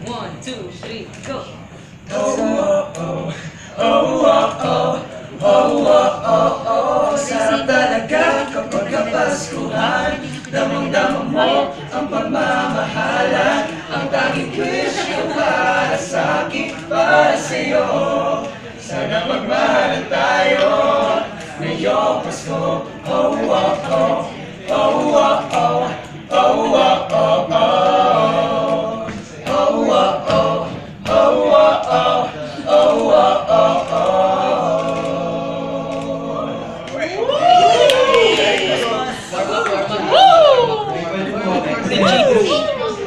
1, 2, 3, go! Oh, oh, oh, oh, oh, oh, oh, oh, oh, oh. Sarap talaga kapag kapaskuhan. Damang-dama mo ang pagmamahalan. Ang tanging wish ko para sa akin, para sa'yo. Sana magmahalan tayo ngayong Pasko. Oh, oh, oh, oh, oh, oh, oh, oh, oh, oh.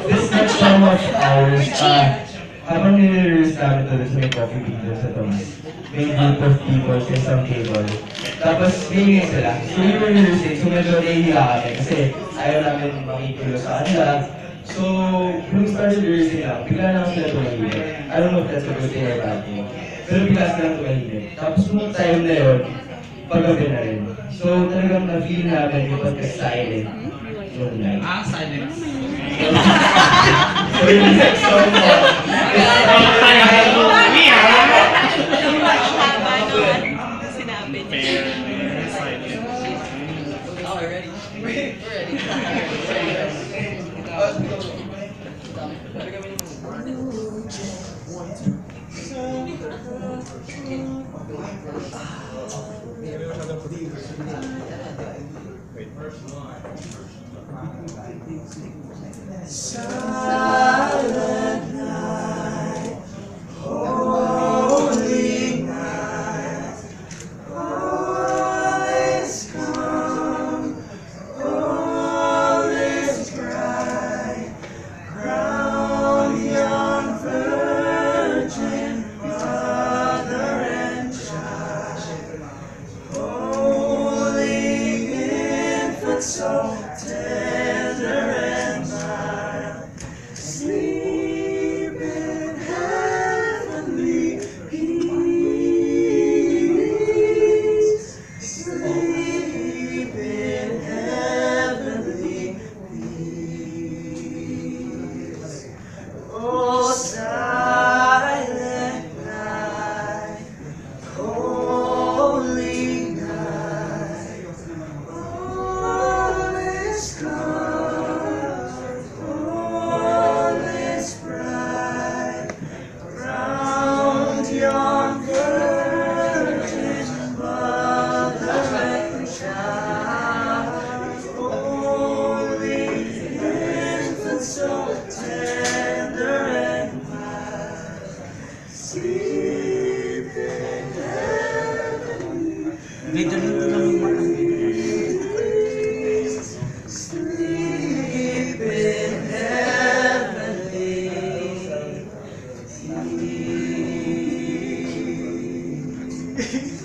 This next song of ours, habang nire-release namin ito sa may coffee video sa Tomas, may group of people sa isang table. Tapos, bingin sila. So, we were rehearsing, so medyo nahihiya kami kasi ayaw namin makikilo sa kanila. So, when we started rehearsing na, bigla na sila tumahimik. I don't know if that's a good thing or a bad thing. Pero bigla sila tumahimik. Tapos, nung time na yun, paggabi na rin. So, talagang na-feel namin yung pagka-silent. Silence. So, yung next song mo, Silent night, holy night, all is calm, all is bright, crown young virgin, mother and child, holy infant, so tender and mild, sleep in heavenly peace, sleep in heavenly peace. Oh, silent night, holy night, all is calm, all is bright, round yon virgin, mother and child, holy infant, so tender and mild, sleep in heavenly sleep in heavenly peace.